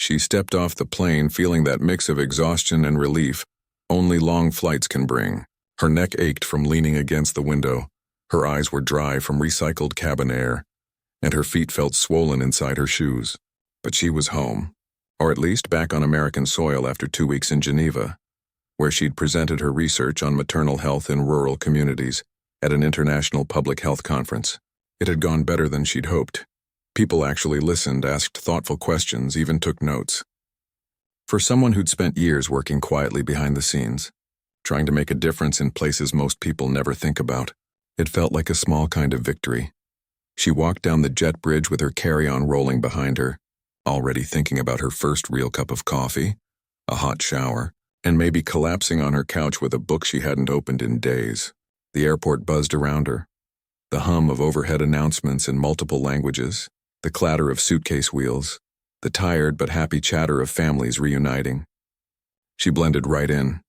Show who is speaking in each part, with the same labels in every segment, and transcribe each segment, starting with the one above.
Speaker 1: She stepped off the plane feeling that mix of exhaustion and relief only long flights can bring. Her neck ached from leaning against the window, her eyes were dry from recycled cabin air, and her feet felt swollen inside her shoes. But she was home, or at least back on American soil after 2 weeks in Geneva, where she'd presented her research on maternal health in rural communities at an international public health conference. It had gone better than she'd hoped. People actually listened, asked thoughtful questions, even took notes. For someone who'd spent years working quietly behind the scenes, trying to make a difference in places most people never think about, it felt like a small kind of victory. She walked down the jet bridge with her carry-on rolling behind her, already thinking about her first real cup of coffee, a hot shower, and maybe collapsing on her couch with a book she hadn't opened in days. The airport buzzed around her. The hum of overhead announcements in multiple languages, the clatter of suitcase wheels, the tired but happy chatter of families reuniting. She blended right in.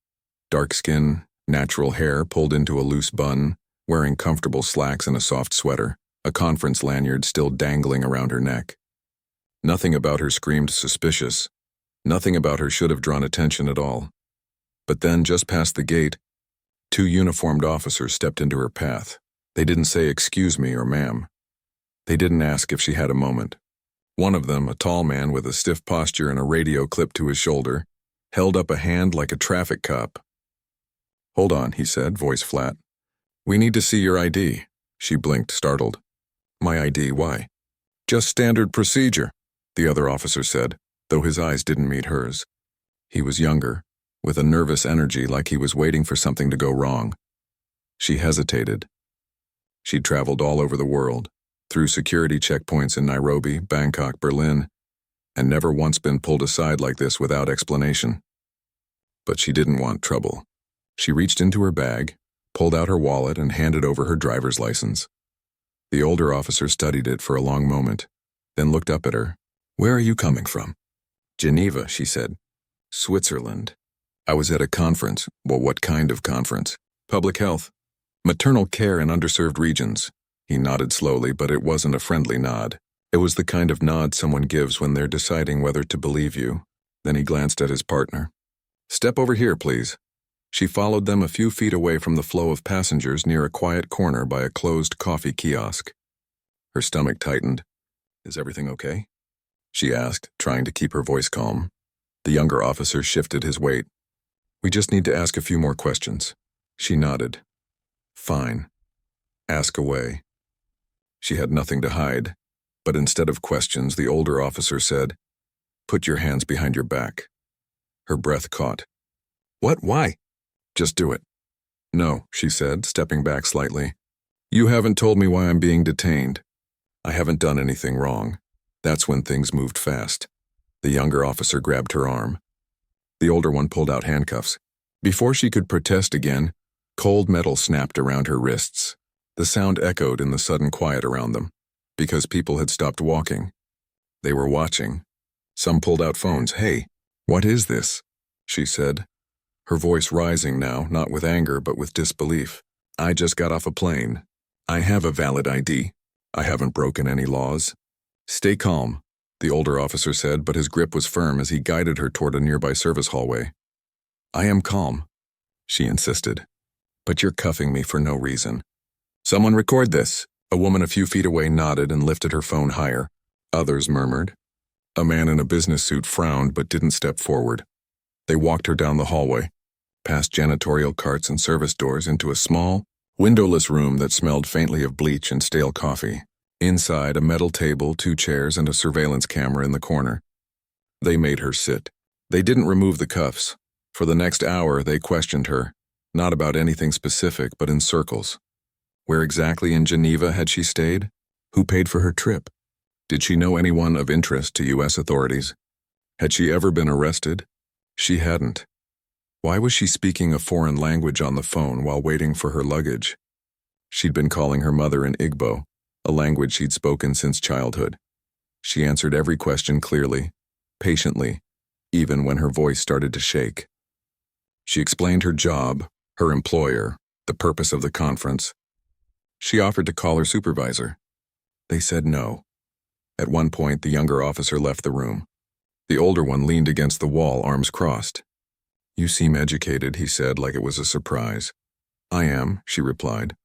Speaker 1: Dark skin, natural hair pulled into a loose bun, wearing comfortable slacks and a soft sweater, a conference lanyard still dangling around her neck. Nothing about her screamed suspicious. Nothing about her should have drawn attention at all. But then, just past the gate, 2 uniformed officers stepped into her path. They didn't say "excuse me" or "ma'am." They didn't ask if she had a moment. One of them, a tall man with a stiff posture and a radio clipped to his shoulder, held up a hand like a traffic cop. "Hold on," he said, voice flat. "We need to see your ID." She blinked, startled. "My ID, why?" "Just standard procedure," the other officer said, though his eyes didn't meet hers. He was younger, with a nervous energy like he was waiting for something to go wrong. She hesitated. She'd traveled all over the world, through security checkpoints in Nairobi, Bangkok, Berlin, and never once been pulled aside like this without explanation. But she didn't want trouble. She reached into her bag, pulled out her wallet, and handed over her driver's license. The older officer studied it for a long moment, then looked up at her. "Where are you coming from?" "Geneva," she said. "Switzerland. I was at a conference." "Well, what kind of conference?" "Public health. Maternal care in underserved regions." He nodded slowly, but it wasn't a friendly nod. It was the kind of nod someone gives when they're deciding whether to believe you. Then he glanced at his partner. "Step over here, please." She followed them a few feet away from the flow of passengers near a quiet corner by a closed coffee kiosk. Her stomach tightened. "Is everything okay?" she asked, trying to keep her voice calm. The younger officer shifted his weight. "We just need to ask a few more questions." She nodded. "Fine. Ask away." She had nothing to hide, but instead of questions, the older officer said, "Put your hands behind your back." Her breath caught. "What? Why?" "Just do it." "No," she said, stepping back slightly. "You haven't told me why I'm being detained. I haven't done anything wrong." That's when things moved fast. The younger officer grabbed her arm. The older one pulled out handcuffs. Before she could protest again, cold metal snapped around her wrists. The sound echoed in the sudden quiet around them, because people had stopped walking. They were watching. Some pulled out phones. "Hey, what is this?" she said, her voice rising now, not with anger but with disbelief. "I just got off a plane. I have a valid ID. I haven't broken any laws." "Stay calm," the older officer said, but his grip was firm as he guided her toward a nearby service hallway. "I am calm," she insisted. "But you're cuffing me for no reason." "Someone record this." A woman a few feet away nodded and lifted her phone higher. Others murmured. A man in a business suit frowned but didn't step forward. They walked her down the hallway, past janitorial carts and service doors into a small, windowless room that smelled faintly of bleach and stale coffee. Inside, a metal table, 2 chairs, and a surveillance camera in the corner. They made her sit. They didn't remove the cuffs. For the next hour, they questioned her, not about anything specific, but in circles. Where exactly in Geneva had she stayed? Who paid for her trip? Did she know anyone of interest to U.S. authorities? Had she ever been arrested? She hadn't. Why was she speaking a foreign language on the phone while waiting for her luggage? She'd been calling her mother in Igbo, a language she'd spoken since childhood. She answered every question clearly, patiently, even when her voice started to shake. She explained her job, her employer, the purpose of the conference. She offered to call her supervisor. They said no. At one point, the younger officer left the room. The older one leaned against the wall, arms crossed. "You seem educated," he said, like it was a surprise. "I am," she replied.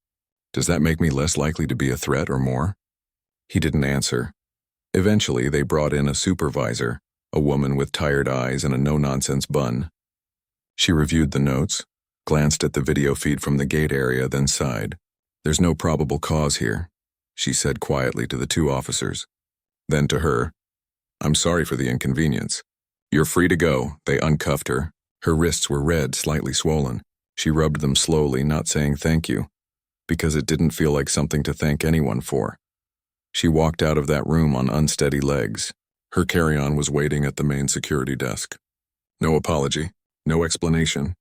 Speaker 1: "Does that make me less likely to be a threat or more?" He didn't answer. Eventually, they brought in a supervisor, a woman with tired eyes and a no-nonsense bun. She reviewed the notes, glanced at the video feed from the gate area, then sighed. "There's no probable cause here," she said quietly to the two officers. Then to her, "I'm sorry for the inconvenience. You're free to go." They uncuffed her. Her wrists were red, slightly swollen. She rubbed them slowly, not saying thank you, because it didn't feel like something to thank anyone for. She walked out of that room on unsteady legs. Her carry-on was waiting at the main security desk. No apology, no explanation.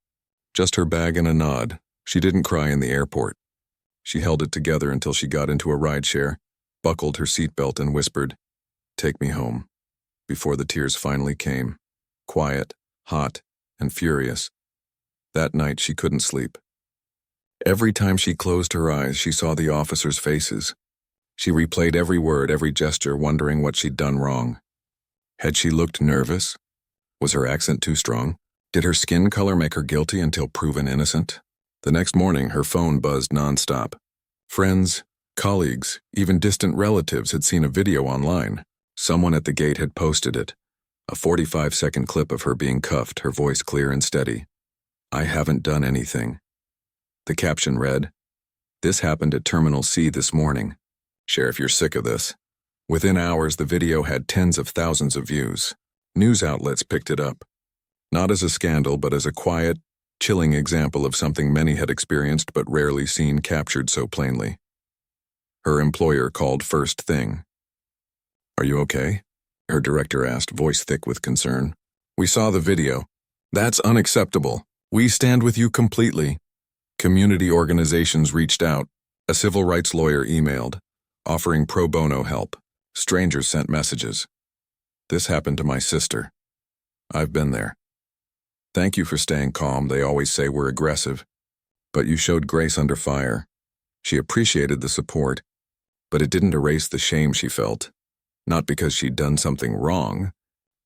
Speaker 1: Just her bag and a nod. She didn't cry in the airport. She held it together until she got into a rideshare, buckled her seatbelt and whispered, "Take me home," before the tears finally came. Quiet, hot, and furious. That night she couldn't sleep. Every time she closed her eyes, she saw the officers' faces. She replayed every word, every gesture, wondering what she'd done wrong. Had she looked nervous? Was her accent too strong? Did her skin color make her guilty until proven innocent? The next morning, her phone buzzed nonstop. Friends, colleagues, even distant relatives had seen a video online. Someone at the gate had posted it. A 45-second clip of her being cuffed, her voice clear and steady. "I haven't done anything." The caption read, "This happened at Terminal C this morning. Share if you're sick of this." Within hours, the video had tens of thousands of views. News outlets picked it up. Not as a scandal, but as a quiet, chilling example of something many had experienced but rarely seen captured so plainly. Her employer called first thing. "Are you okay?" her director asked, voice thick with concern. "We saw the video. That's unacceptable. We stand with you completely." Community organizations reached out. A civil rights lawyer emailed, offering pro bono help. Strangers sent messages. "This happened to my sister. I've been there. Thank you for staying calm. They always say we're aggressive, but you showed grace under fire." She appreciated the support, but it didn't erase the shame she felt. Not because she'd done something wrong,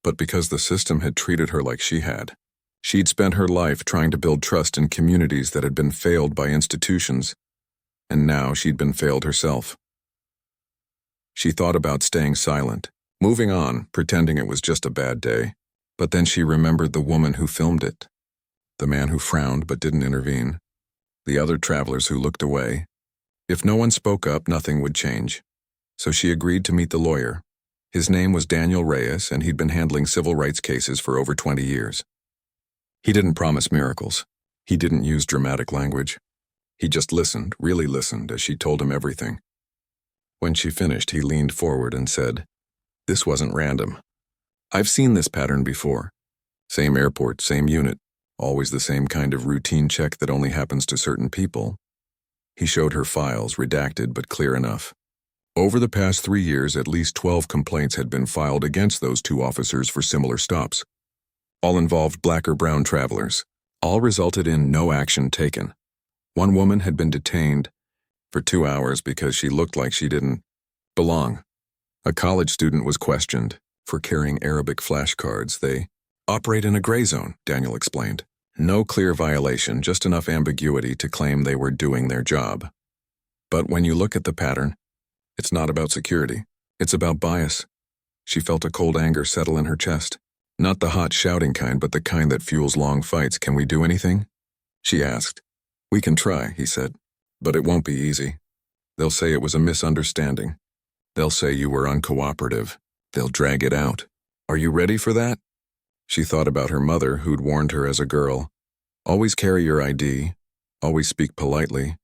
Speaker 1: but because the system had treated her like she had. She'd spent her life trying to build trust in communities that had been failed by institutions, and now she'd been failed herself. She thought about staying silent, moving on, pretending it was just a bad day. But then she remembered the woman who filmed it, the man who frowned but didn't intervene, the other travelers who looked away. If no one spoke up, nothing would change. So she agreed to meet the lawyer. His name was Daniel Reyes, and he'd been handling civil rights cases for over 20 years. He didn't promise miracles. He didn't use dramatic language. He just listened, really listened, as she told him everything. When she finished, he leaned forward and said, "This wasn't random. I've seen this pattern before. Same airport, same unit, always the same kind of routine check that only happens to certain people." He showed her files, redacted but clear enough. Over the past 3 years, at least 12 complaints had been filed against those two officers for similar stops. All involved black or brown travelers. All resulted in no action taken. One woman had been detained for 2 hours because she looked like she didn't belong. A college student was questioned for carrying Arabic flashcards. "They operate in a gray zone," Daniel explained. "No clear violation, just enough ambiguity to claim they were doing their job. But when you look at the pattern, it's not about security. It's about bias." She felt a cold anger settle in her chest. Not the hot shouting kind, but the kind that fuels long fights. "Can we do anything?" she asked. "We can try," he said, "but it won't be easy. They'll say it was a misunderstanding. They'll say you were uncooperative. They'll drag it out. Are you ready for that?" She thought about her mother, who'd warned her as a girl. Always carry your ID. Always speak politely.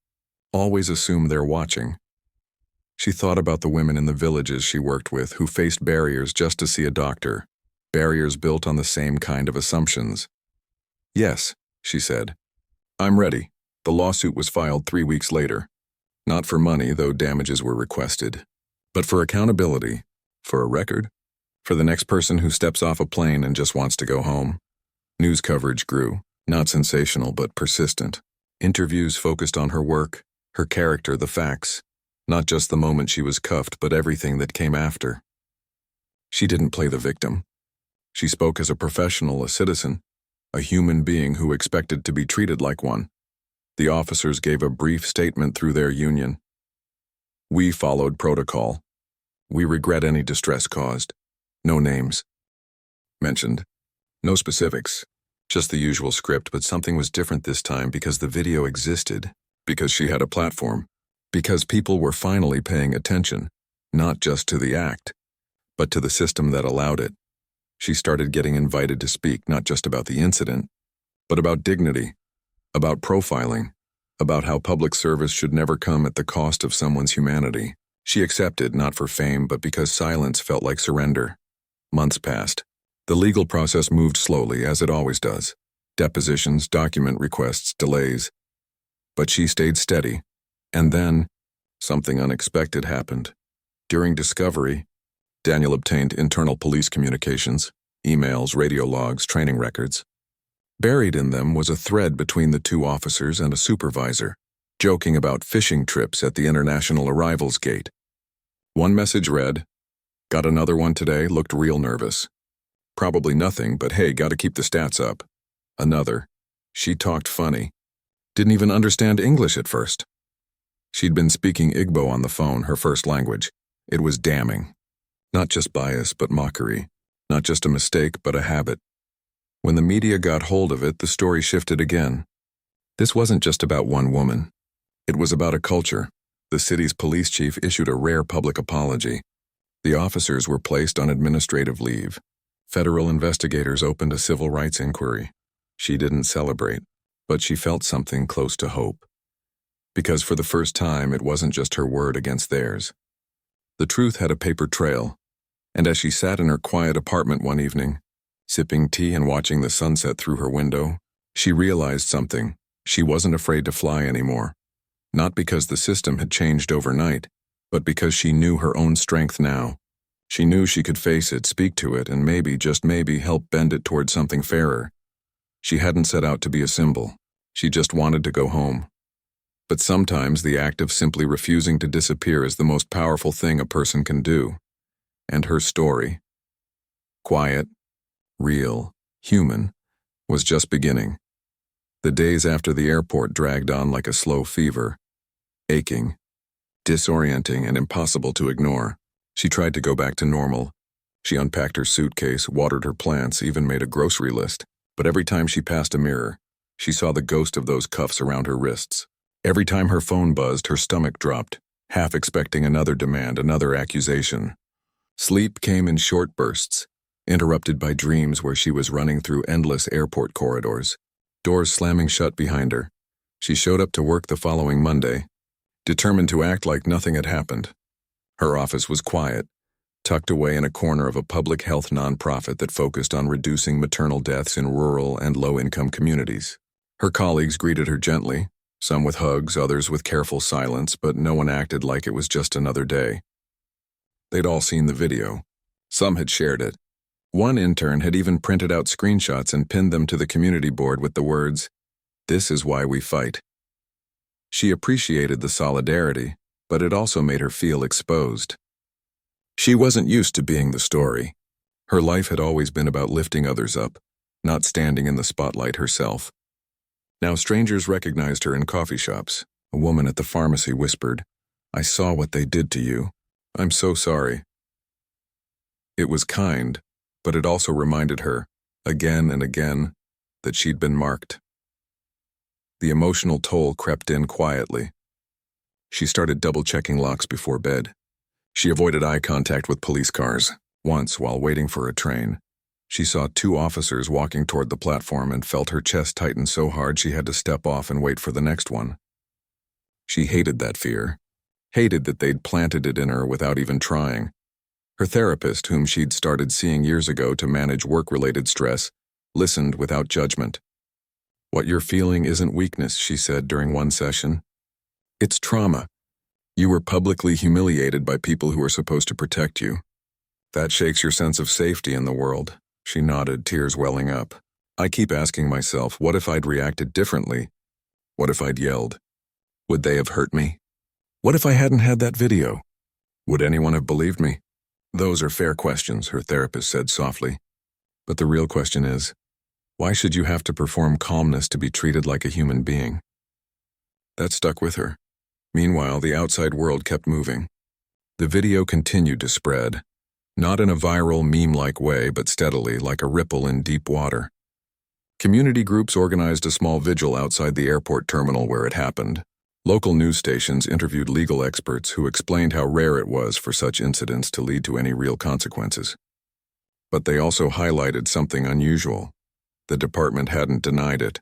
Speaker 1: Always assume they're watching. She thought about the women in the villages she worked with who faced barriers just to see a doctor. Barriers built on the same kind of assumptions. "Yes," she said. "I'm ready." The lawsuit was filed 3 weeks later. Not for money, though damages were requested, but for accountability, for a record, for the next person who steps off a plane and just wants to go home. News coverage grew, not sensational but persistent. Interviews focused on her work, her character, the facts, not just the moment she was cuffed, but everything that came after. She didn't play the victim. She spoke as a professional, a citizen, a human being who expected to be treated like one. The officers gave a brief statement through their union. "We followed protocol. We regret any distress caused. No names mentioned. No specifics. Just the usual script, but something was different this time because the video existed, because she had a platform, because people were finally paying attention, not just to the act, but to the system that allowed it. She started getting invited to speak not just about the incident, but about dignity, about profiling, about how public service should never come at the cost of someone's humanity. She accepted not for fame, but because silence felt like surrender. Months passed. The legal process moved slowly, as it always does. Depositions, document requests, delays. But she stayed steady. And then, something unexpected happened. During discovery, Daniel obtained internal police communications, emails, radio logs, training records. Buried in them was a thread between the two officers and a supervisor, joking about fishing trips at the international arrivals gate. One message read, "Got another one today, looked real nervous. Probably nothing, but hey, gotta keep the stats up." Another, "She talked funny. Didn't even understand English at first." She'd been speaking Igbo on the phone, her first language. It was damning. Not just bias, but mockery. Not just a mistake, but a habit. When the media got hold of it, the story shifted again. This wasn't just about one woman. It was about a culture. The city's police chief issued a rare public apology. The officers were placed on administrative leave. Federal investigators opened a civil rights inquiry. She didn't celebrate, but she felt something close to hope. Because for the first time, it wasn't just her word against theirs. The truth had a paper trail, and as she sat in her quiet apartment one evening, sipping tea and watching the sunset through her window, she realized something. She wasn't afraid to fly anymore. Not because the system had changed overnight, but because she knew her own strength now. She knew she could face it, speak to it, and maybe, just maybe, help bend it toward something fairer. She hadn't set out to be a symbol. She just wanted to go home. But sometimes the act of simply refusing to disappear is the most powerful thing a person can do. And her story, quiet, real, human, was just beginning. The days after the airport dragged on like a slow fever, aching, disorienting, and impossible to ignore. She tried to go back to normal. She unpacked her suitcase, watered her plants, even made a grocery list. But every time she passed a mirror, she saw the ghost of those cuffs around her wrists. Every time her phone buzzed, her stomach dropped, half expecting another demand, another accusation. Sleep came in short bursts, interrupted by dreams where she was running through endless airport corridors, doors slamming shut behind her. She showed up to work the following Monday, determined to act like nothing had happened. Her office was quiet, tucked away in a corner of a public health nonprofit that focused on reducing maternal deaths in rural and low-income communities. Her colleagues greeted her gently, some with hugs, others with careful silence, but no one acted like it was just another day. They'd all seen the video. Some had shared it. One intern had even printed out screenshots and pinned them to the community board with the words, "This is why we fight." She appreciated the solidarity, but it also made her feel exposed. She wasn't used to being the story. Her life had always been about lifting others up, not standing in the spotlight herself. Now strangers recognized her in coffee shops. A woman at the pharmacy whispered, "I saw what they did to you. I'm so sorry." It was kind, but it also reminded her, again and again, that she'd been marked. The emotional toll crept in quietly. She started double-checking locks before bed. She avoided eye contact with police cars. Once, while waiting for a train, she saw two officers walking toward the platform and felt her chest tighten so hard she had to step off and wait for the next one. She hated that fear, hated that they'd planted it in her without even trying. Her therapist, whom she'd started seeing years ago to manage work-related stress, listened without judgment. "What you're feeling isn't weakness," she said during one session. "It's trauma. You were publicly humiliated by people who are supposed to protect you. That shakes your sense of safety in the world." She nodded, tears welling up. "I keep asking myself, what if I'd reacted differently? What if I'd yelled? Would they have hurt me? What if I hadn't had that video? Would anyone have believed me?" "Those are fair questions," her therapist said softly. But the real question is, why should you have to perform calmness to be treated like a human being? That stuck with her. Meanwhile, the outside world kept moving. The video continued to spread, not in a viral, meme-like way, but steadily, like a ripple in deep water. Community groups organized a small vigil outside the airport terminal where it happened. Local news stations interviewed legal experts who explained how rare it was for such incidents to lead to any real consequences. But they also highlighted something unusual. The department hadn't denied it.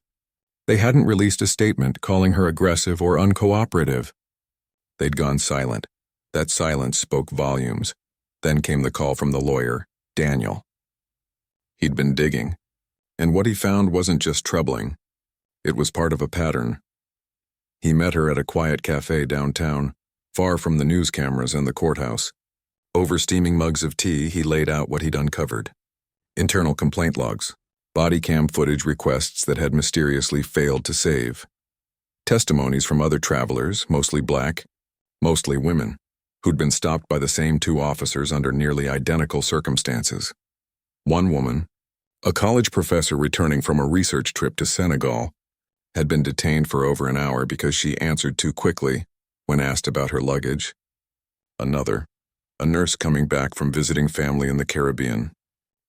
Speaker 1: They hadn't released a statement calling her aggressive or uncooperative. They'd gone silent. That silence spoke volumes. Then came the call from the lawyer, Daniel. He'd been digging, and what he found wasn't just troubling. It was part of a pattern. He met her at a quiet cafe downtown, far from the news cameras and the courthouse. Over steaming mugs of tea, he laid out what he'd uncovered. Internal complaint logs, body cam footage requests that had mysteriously failed to save. Testimonies from other travelers, mostly black, mostly women, who'd been stopped by the same two officers under nearly identical circumstances. One woman, a college professor returning from a research trip to Senegal, had been detained for over an hour because she answered too quickly when asked about her luggage. Another, a nurse coming back from visiting family in the Caribbean,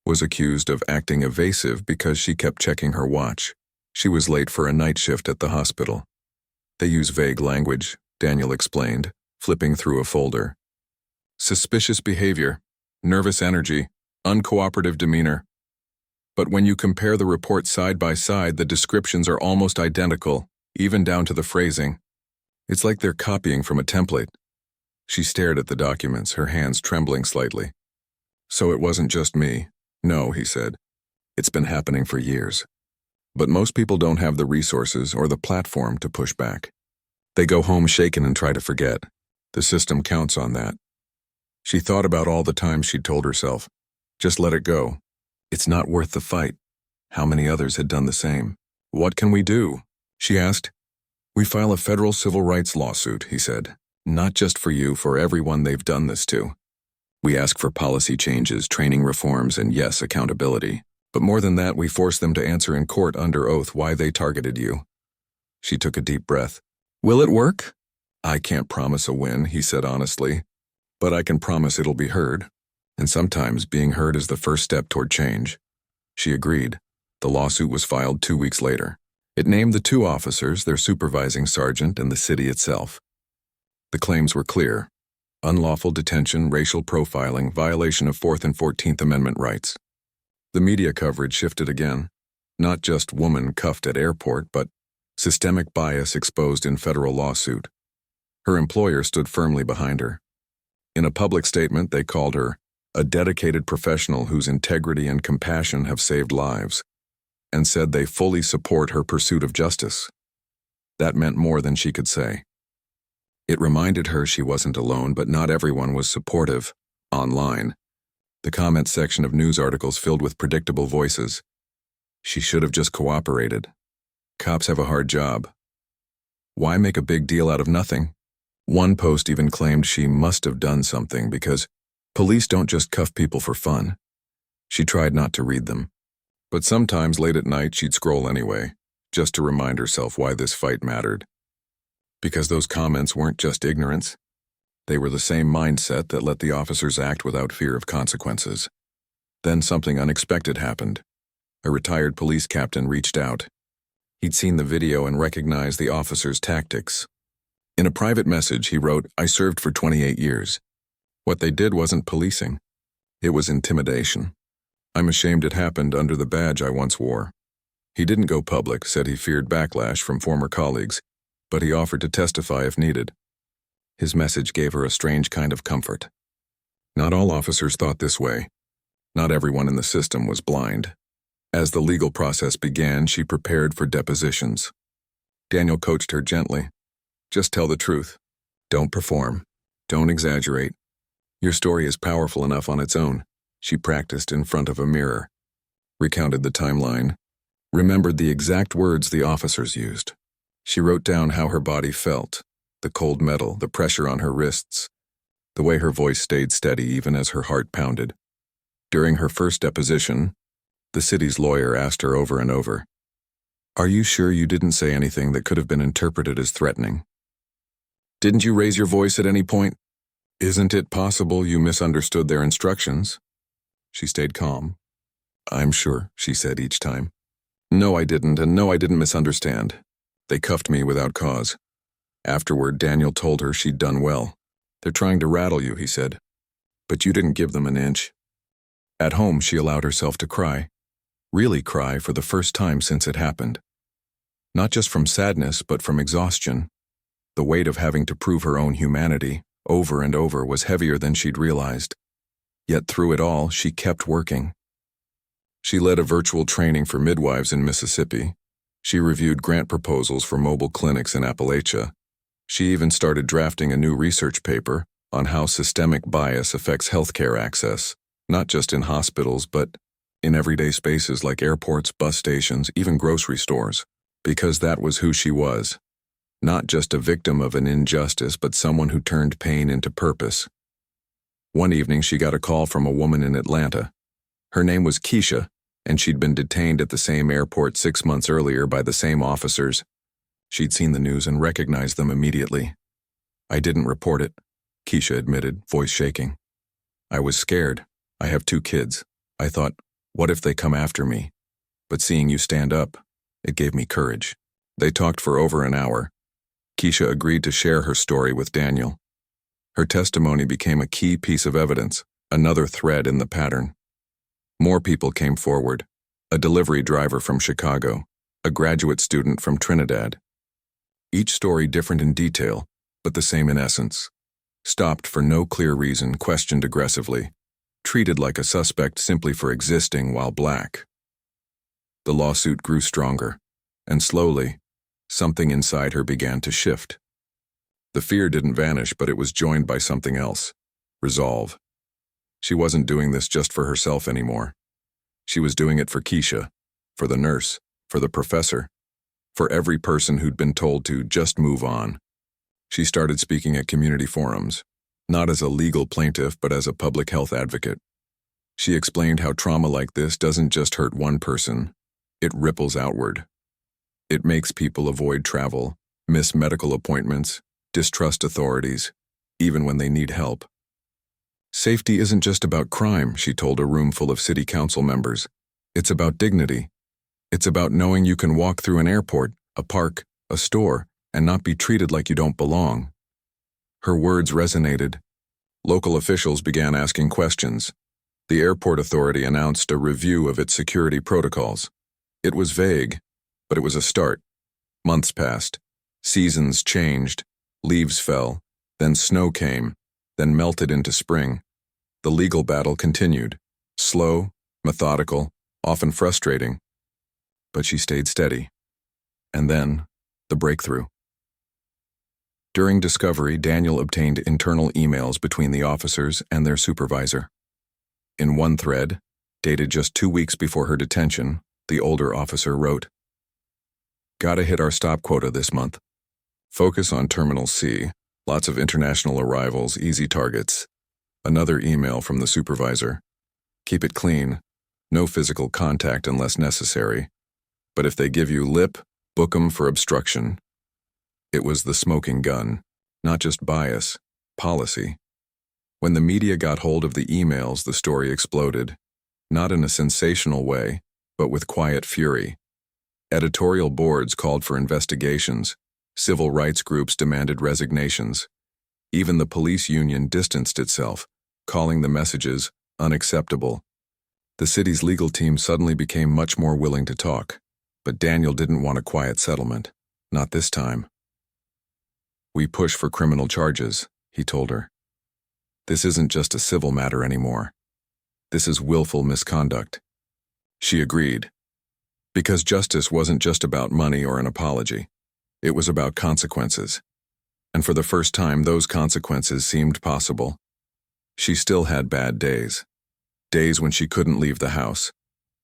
Speaker 1: was accused of acting evasive because she kept checking her watch. She was late for a night shift at the hospital. They use vague language, Daniel explained, flipping through a folder. Suspicious behavior, nervous energy, uncooperative demeanor. But when you compare the reports side by side, the descriptions are almost identical, even down to the phrasing. It's like they're copying from a template. She stared at the documents, her hands trembling slightly. So it wasn't just me. No, he said. It's been happening for years. But most people don't have the resources or the platform to push back. They go home shaken and try to forget. The system counts on that. She thought about all the times she'd told herself, just let it go. It's not worth the fight. How many others had done the same? What can we do? She asked. We file a federal civil rights lawsuit, he said. Not just for you, for everyone they've done this to. We ask for policy changes, training reforms, and yes, accountability. But more than that, we force them to answer in court under oath why they targeted you. She took a deep breath. Will it work? I can't promise a win, he said honestly, but I can promise it'll be heard. And sometimes being heard is the first step toward change. She agreed. The lawsuit was filed 2 weeks later. It named the two officers, their supervising sergeant, and the city itself. The claims were clear. Unlawful detention, racial profiling, violation of 4th and 14th Amendment rights. The media coverage shifted again. Not just woman cuffed at airport, but systemic bias exposed in federal lawsuit. Her employer stood firmly behind her. In a public statement, they called her a dedicated professional whose integrity and compassion have saved lives, and said they fully support her pursuit of justice. That meant more than she could say. It reminded her she wasn't alone, but not everyone was supportive. Online, the comment section of news articles filled with predictable voices. She should have just cooperated. Cops have a hard job. Why make a big deal out of nothing? One post even claimed she must have done something because police don't just cuff people for fun. She tried not to read them. But sometimes late at night she'd scroll anyway, just to remind herself why this fight mattered. Because those comments weren't just ignorance. They were the same mindset that let the officers act without fear of consequences. Then something unexpected happened. A retired police captain reached out. He'd seen the video and recognized the officers' tactics. In a private message, he wrote, I served for 28 years. What they did wasn't policing. It was intimidation. I'm ashamed it happened under the badge I once wore. He didn't go public, said he feared backlash from former colleagues, but he offered to testify if needed. His message gave her a strange kind of comfort. Not all officers thought this way. Not everyone in the system was blind. As the legal process began, she prepared for depositions. Daniel coached her gently. Just tell the truth. Don't perform. Don't exaggerate. Your story is powerful enough on its own. She practiced in front of a mirror. Recounted the timeline. Remembered the exact words the officers used. She wrote down how her body felt. The cold metal, the pressure on her wrists. The way her voice stayed steady even as her heart pounded. During her first deposition, The city's lawyer asked her over and over, "Are you sure you didn't say anything that could have been interpreted as threatening? Didn't you raise your voice at any point? Isn't it possible you misunderstood their instructions?" She stayed calm. "I'm sure," she said each time. "No, I didn't, and no, I didn't misunderstand. They cuffed me without cause." Afterward, Daniel told her she'd done well. "They're trying to rattle you," he said. "But you didn't give them an inch." At home, she allowed herself to cry. Really cry for the first time since it happened. Not just from sadness, but from exhaustion. The weight of having to prove her own humanity, over and over, was heavier than she'd realized. Yet through it all, she kept working. She led a virtual training for midwives in Mississippi. She reviewed grant proposals for mobile clinics in Appalachia. She even started drafting a new research paper on how systemic bias affects healthcare access, not just in hospitals, but in everyday spaces like airports, bus stations, even grocery stores, because that was who she was. Not just a victim of an injustice, but someone who turned pain into purpose. One evening, she got a call from a woman in Atlanta. Her name was Keisha, and she'd been detained at the same airport 6 months earlier by the same officers. She'd seen the news and recognized them immediately. "I didn't report it," Keisha admitted, voice shaking. "I was scared. I have 2 kids. I thought, what if they come after me? But seeing you stand up, it gave me courage." They talked for over an hour. Keisha agreed to share her story with Daniel. Her testimony became a key piece of evidence, another thread in the pattern. More people came forward: a delivery driver from Chicago, a graduate student from Trinidad. Each story different in detail, but the same in essence. Stopped for no clear reason, questioned aggressively, treated like a suspect simply for existing while black. The lawsuit grew stronger, and slowly, something inside her began to shift. The fear didn't vanish, but it was joined by something else: resolve. She wasn't doing this just for herself anymore. She was doing it for Keisha, for the nurse, for the professor, for every person who'd been told to just move on. She started speaking at community forums, not as a legal plaintiff, but as a public health advocate. She explained how trauma like this doesn't just hurt one person, it ripples outward. It makes people avoid travel, miss medical appointments, distrust authorities, even when they need help. Safety isn't just about crime, she told a room full of city council members. It's about dignity. It's about knowing you can walk through an airport, a park, a store, and not be treated like you don't belong. Her words resonated. Local officials began asking questions. The airport authority announced a review of its security protocols. It was vague, but it was a start. Months passed. Seasons changed. Leaves fell. Then snow came. Then melted into spring. The legal battle continued. Slow, methodical, often frustrating. But she stayed steady. And then, the breakthrough. During discovery, Daniel obtained internal emails between the officers and their supervisor. In one thread, dated just 2 weeks before her detention, the older officer wrote, "Gotta hit our stop quota this month. Focus on Terminal C, lots of international arrivals, easy targets." Another email from the supervisor, "Keep it clean, no physical contact unless necessary. But if they give you lip, book 'em for obstruction." It was the smoking gun, not just bias, policy. When the media got hold of the emails, the story exploded, not in a sensational way, but with quiet fury. Editorial boards called for investigations. Civil rights groups demanded resignations. Even the police union distanced itself, calling the messages unacceptable. The city's legal team suddenly became much more willing to talk, but Daniel didn't want a quiet settlement, not this time. "We push for criminal charges," he told her. "This isn't just a civil matter anymore. This is willful misconduct." She agreed, because justice wasn't just about money or an apology. It was about consequences. And for the first time, those consequences seemed possible. She still had bad days. Days when she couldn't leave the house.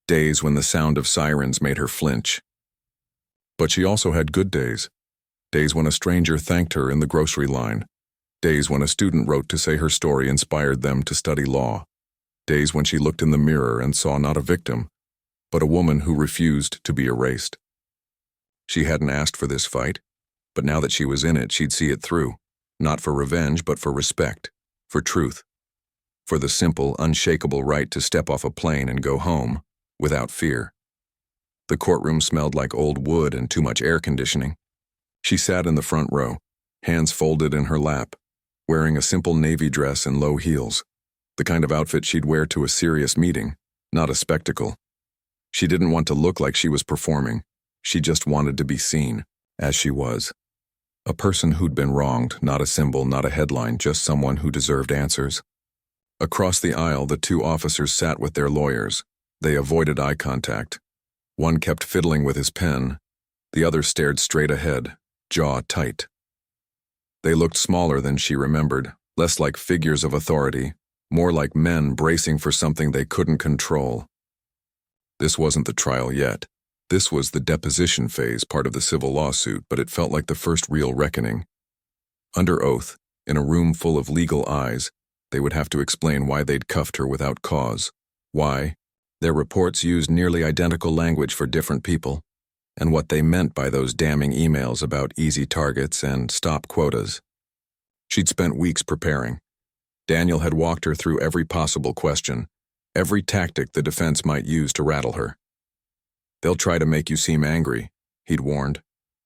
Speaker 1: Days when the sound of sirens made her flinch. But she also had good days. Days when a stranger thanked her in the grocery line. Days when a student wrote to say her story inspired them to study law. Days when she looked in the mirror and saw not a victim, but a woman who refused to be erased. She hadn't asked for this fight, but now that she was in it, she'd see it through, not for revenge, but for respect, for truth, for the simple, unshakable right to step off a plane and go home without fear. The courtroom smelled like old wood and too much air conditioning. She sat in the front row, hands folded in her lap, wearing a simple navy dress and low heels, the kind of outfit she'd wear to a serious meeting, not a spectacle. She didn't want to look like she was performing. She just wanted to be seen, as she was. A person who'd been wronged, not a symbol, not a headline, just someone who deserved answers. Across the aisle, the two officers sat with their lawyers. They avoided eye contact. One kept fiddling with his pen. The other stared straight ahead, jaw tight. They looked smaller than she remembered, less like figures of authority, more like men bracing for something they couldn't control. This wasn't the trial yet. This was the deposition phase, part of the civil lawsuit, but it felt like the first real reckoning. Under oath, in a room full of legal eyes, they would have to explain why they'd cuffed her without cause. Why? Their reports used nearly identical language for different people, and what they meant by those damning emails about easy targets and stop quotas. She'd spent weeks preparing. Daniel had walked her through every possible question, every tactic the defense might use to rattle her. They'll try to make you seem angry, he'd warned,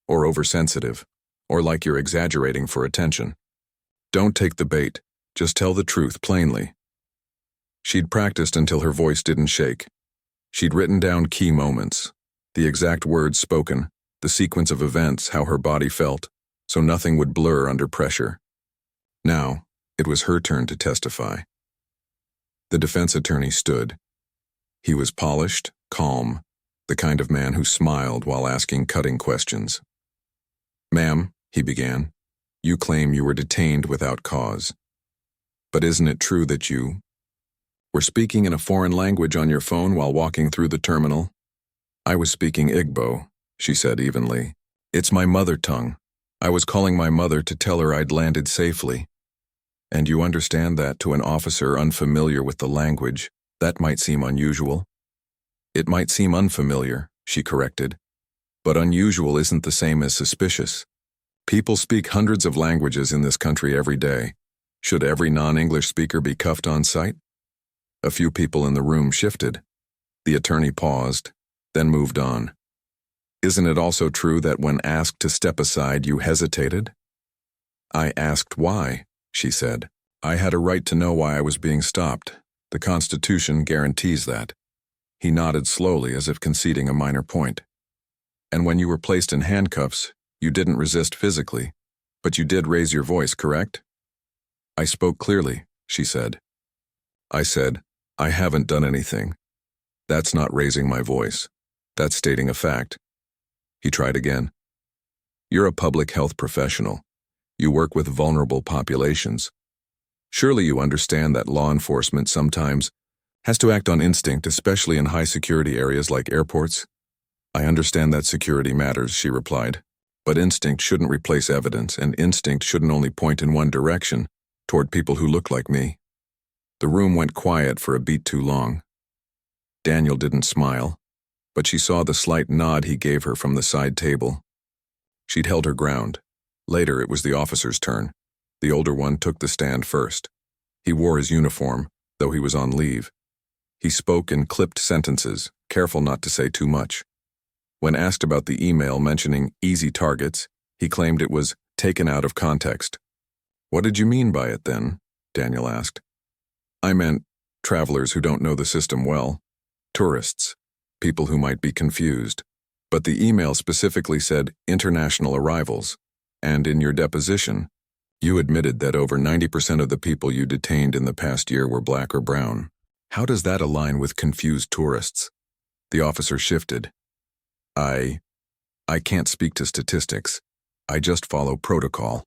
Speaker 1: or oversensitive, or like you're exaggerating for attention. Don't take the bait, just tell the truth plainly. She'd practiced until her voice didn't shake. She'd written down key moments, the exact words spoken, the sequence of events, how her body felt, so nothing would blur under pressure. Now, it was her turn to testify. The defense attorney stood. He was polished, calm, the kind of man who smiled while asking cutting questions. "Ma'am," he began, "you claim you were detained without cause. But isn't it true that you were speaking in a foreign language on your phone while walking through the terminal?" "I was speaking Igbo," she said evenly. "It's my mother tongue. I was calling my mother to tell her I'd landed safely." "And you understand that to an officer unfamiliar with the language, that might seem unusual?" "It might seem unfamiliar," she corrected, "but unusual isn't the same as suspicious. People speak hundreds of languages in this country every day. Should every non-English speaker be cuffed on sight?" A few people in the room shifted. The attorney paused, then moved on. "Isn't it also true that when asked to step aside, you hesitated?" "I asked why," she said. "I had a right to know why I was being stopped. The Constitution guarantees that." He nodded slowly as if conceding a minor point. "And when you were placed in handcuffs, you didn't resist physically, but you did raise your voice, correct?" "I spoke clearly," she said. "I said, I haven't done anything. That's not raising my voice. That's stating a fact." He tried again. "You're a public health professional. You work with vulnerable populations. Surely you understand that law enforcement sometimes has to act on instinct, especially in high-security areas like airports." "I understand that security matters," she replied, "but instinct shouldn't replace evidence, and instinct shouldn't only point in one direction, toward people who look like me." The room went quiet for a beat too long. Daniel didn't smile, but she saw the slight nod he gave her from the side table. She'd held her ground. Later, it was the officer's turn. The older one took the stand first. He wore his uniform, though he was on leave. He spoke in clipped sentences, careful not to say too much. When asked about the email mentioning easy targets, he claimed it was taken out of context. "What did you mean by it then?" Daniel asked. "I meant travelers who don't know the system well, tourists, people who might be confused. But the email specifically said international arrivals, and in your deposition, you admitted that over 90% of the people you detained in the past year were black or brown. How does that align with confused tourists?" The officer shifted. I can't speak to statistics. I just follow protocol.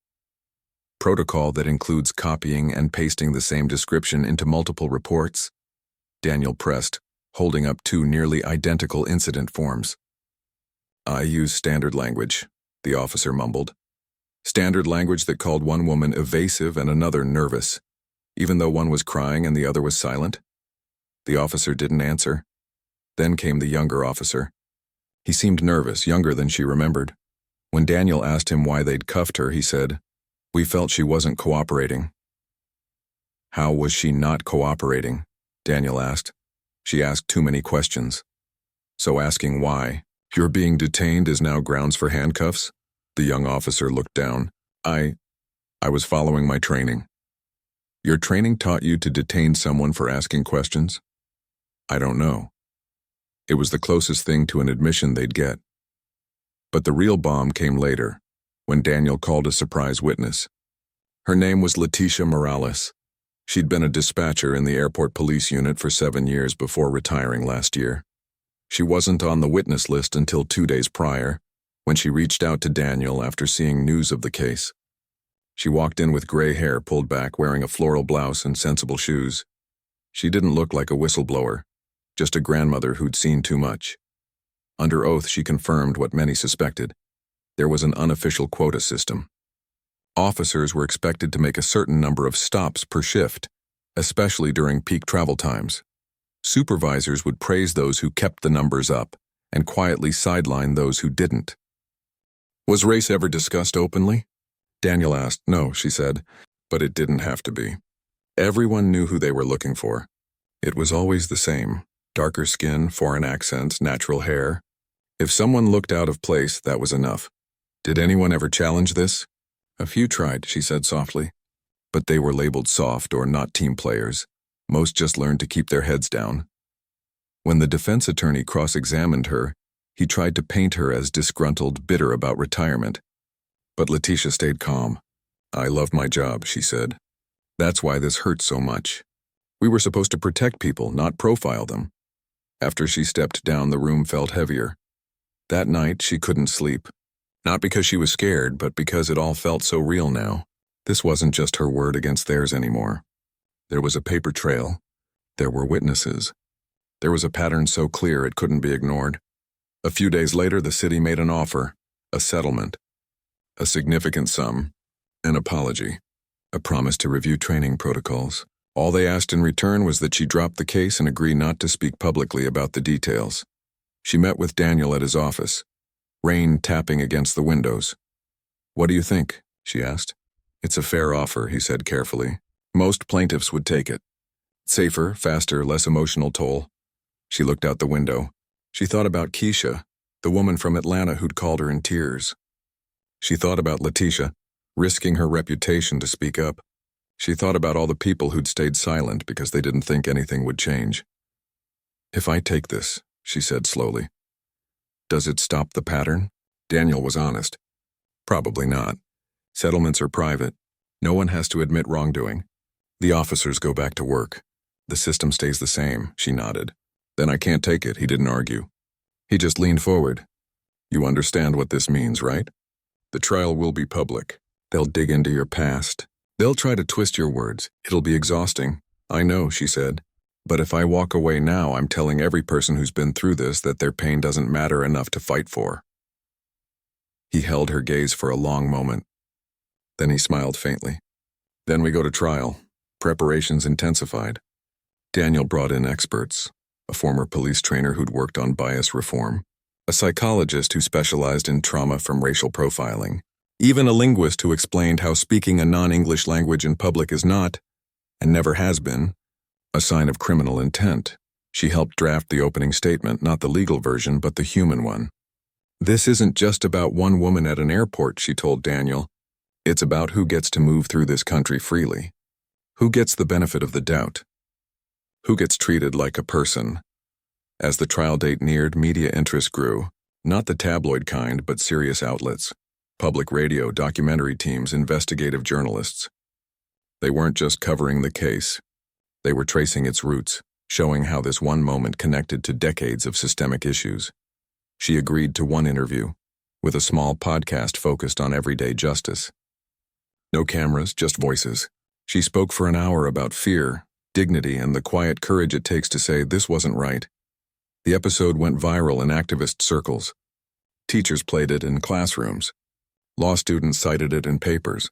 Speaker 1: Protocol that includes copying and pasting the same description into multiple reports?" Daniel pressed, holding up two nearly identical incident forms. "I use standard language," the officer mumbled. "Standard language that called one woman evasive and another nervous, even though one was crying and the other was silent?" The officer didn't answer. Then came the younger officer. He seemed nervous, younger than she remembered. When Daniel asked him why they'd cuffed her, he said, "We felt she wasn't cooperating." How was she not cooperating? Daniel asked. She asked too many questions. So asking why, "Your being detained is now grounds for handcuffs?" The young officer looked down. I was following my training." "Your training taught you to detain someone for asking questions?" "I don't know." It was the closest thing to an admission they'd get. But the real bomb came later, when Daniel called a surprise witness. Her name was Leticia Morales. She'd been a dispatcher in the airport police unit for 7 years before retiring last year. She wasn't on the witness list until 2 days prior, when she reached out to Daniel after seeing news of the case. She walked in with gray hair pulled back, wearing a floral blouse and sensible shoes. She didn't look like a whistleblower, just a grandmother who'd seen too much. Under oath, she confirmed what many suspected. There was an unofficial quota system. Officers were expected to make a certain number of stops per shift, especially during peak travel times. Supervisors would praise those who kept the numbers up and quietly sideline those who didn't. "Was race ever discussed openly?" Daniel asked. "No," she said, "but it didn't have to be. Everyone knew who they were looking for. It was always the same: darker skin, foreign accents, natural hair. If someone looked out of place, that was enough. Did anyone ever challenge this?" "A few tried," she said softly. "But they were labeled soft or not team players. Most just learned to keep their heads down." When the defense attorney cross-examined her, he tried to paint her as disgruntled, bitter about retirement. But Leticia stayed calm. "I love my job," she said. "That's why this hurts so much. We were supposed to protect people, not profile them." After she stepped down, the room felt heavier. That night, she couldn't sleep. Not because she was scared, but because it all felt so real now. This wasn't just her word against theirs anymore. There was a paper trail. There were witnesses. There was a pattern so clear it couldn't be ignored. A few days later, the city made an offer, a settlement, a significant sum, an apology, a promise to review training protocols. All they asked in return was that she drop the case and agree not to speak publicly about the details. She met with Daniel at his office, rain tapping against the windows. "What do you think?" she asked. "It's a fair offer," he said carefully. "Most plaintiffs would take it. Safer, faster, less emotional toll." She looked out the window. She thought about Keisha, the woman from Atlanta who'd called her in tears. She thought about Leticia, risking her reputation to speak up. She thought about all the people who'd stayed silent because they didn't think anything would change. "If I take this," she said slowly, "does it stop the pattern?" Daniel was honest. "Probably not. Settlements are private. No one has to admit wrongdoing. The officers go back to work. The system stays the same," she nodded. "Then I can't take it," he didn't argue. He just leaned forward. "You understand what this means, right? The trial will be public. They'll dig into your past. They'll try to twist your words. It'll be exhausting." "I know," she said. "But if I walk away now, I'm telling every person who's been through this that their pain doesn't matter enough to fight for." He held her gaze for a long moment. Then he smiled faintly. "Then we go to trial. Preparations intensified." Daniel brought in experts, a former police trainer who'd worked on bias reform, a psychologist who specialized in trauma from racial profiling, even a linguist who explained how speaking a non-English language in public is not, and never has been, a sign of criminal intent. She helped draft the opening statement, not the legal version, but the human one. "This isn't just about one woman at an airport," she told Daniel. "It's about who gets to move through this country freely. Who gets the benefit of the doubt? Who gets treated like a person?" As the trial date neared, media interest grew, not the tabloid kind, but serious outlets. Public radio, documentary teams, investigative journalists. They weren't just covering the case. They were tracing its roots, showing how this one moment connected to decades of systemic issues. She agreed to one interview, with a small podcast focused on everyday justice. No cameras, just voices. She spoke for an hour about fear, dignity, and the quiet courage it takes to say this wasn't right. The episode went viral in activist circles. Teachers played it in classrooms. Law students cited it in papers.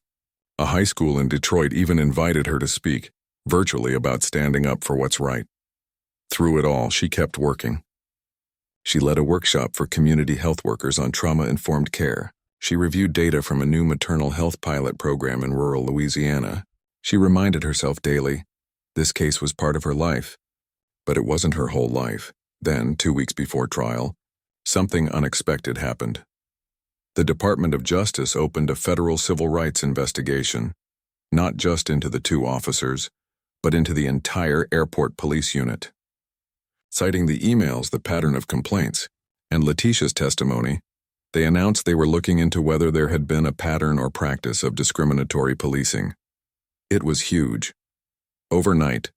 Speaker 1: A high school in Detroit even invited her to speak, virtually, about standing up for what's right. Through it all, she kept working. She led a workshop for community health workers on trauma-informed care. She reviewed data from a new maternal health pilot program in rural Louisiana. She reminded herself daily, this case was part of her life, but it wasn't her whole life. Then, 2 weeks before trial, something unexpected happened. The Department of Justice opened a federal civil rights investigation, not just into the 2 officers, but into the entire airport police unit. Citing the emails, the pattern of complaints, and Letitia's testimony, they announced they were looking into whether there had been a pattern or practice of discriminatory policing. It was huge. Overnight,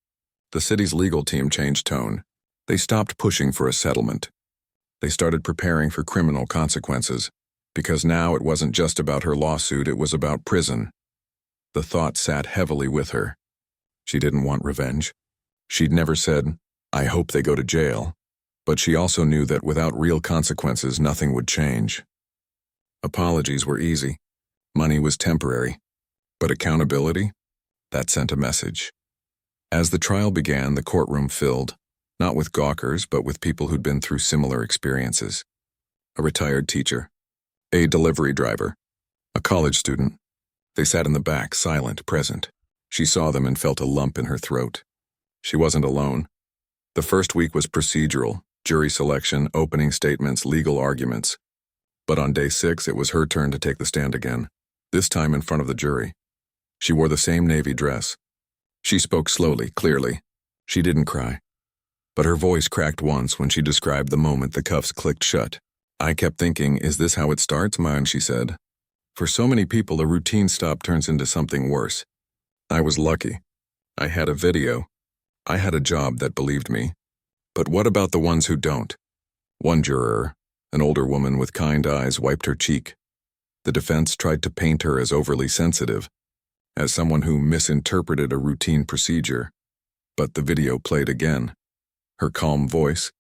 Speaker 1: the city's legal team changed tone. They stopped pushing for a settlement. They started preparing for criminal consequences, because now it wasn't just about her lawsuit, it was about prison. The thought sat heavily with her. She didn't want revenge. She'd never said, I hope they go to jail. But she also knew that without real consequences, nothing would change. Apologies were easy. Money was temporary. But accountability? That sent a message. As the trial began, the courtroom filled, not with gawkers, but with people who'd been through similar experiences. A retired teacher, a delivery driver, a college student. They sat in the back, silent, present. She saw them and felt a lump in her throat. She wasn't alone. The first week was procedural, jury selection, opening statements, legal arguments. But on day 6, it was her turn to take the stand again, this time in front of the jury. She wore the same navy dress. She spoke slowly, clearly. She didn't cry. But her voice cracked once when she described the moment the cuffs clicked shut. I kept thinking, is this how it starts, man? She said. For so many people, a routine stop turns into something worse. I was lucky. I had a video. I had a job that believed me. But what about the ones who don't? One juror, an older woman with kind eyes, wiped her cheek. The defense tried to paint her as overly sensitive, as someone who misinterpreted a routine procedure. But the video played again. Her calm voice,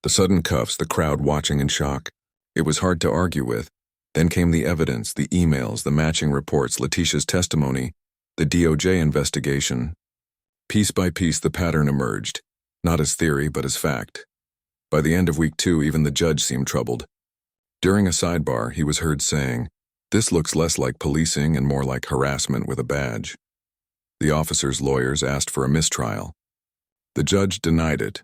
Speaker 1: the sudden cuffs, the crowd watching in shock. It was hard to argue with. Then came the evidence, the emails, the matching reports, Letitia's testimony, the DOJ investigation. Piece by piece, the pattern emerged, not as theory, but as fact. By the end of week 2, even the judge seemed troubled. During a sidebar, he was heard saying, "This looks less like policing and more like harassment with a badge." The officer's lawyers asked for a mistrial. The judge denied it.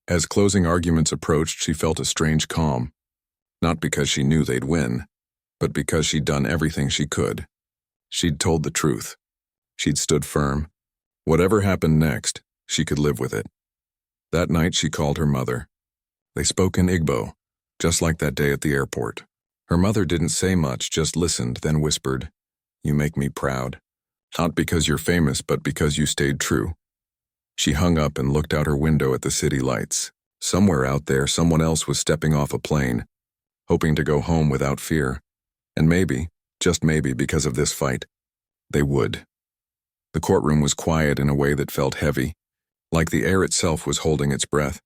Speaker 1: As closing arguments approached, she felt a strange calm. Not because she knew they'd win, but because she'd done everything she could. She'd told the truth. She'd stood firm. Whatever happened next, she could live with it. That night she called her mother. They spoke in Igbo, just like that day at the airport. Her mother didn't say much, just listened, then whispered, "You make me proud. Not because you're famous, but because you stayed true." She hung up and looked out her window at the city lights. Somewhere out there, someone else was stepping off a plane, hoping to go home without fear. And maybe, just maybe because of this fight, they would. The courtroom was quiet in a way that felt heavy, like the air itself was holding its breath.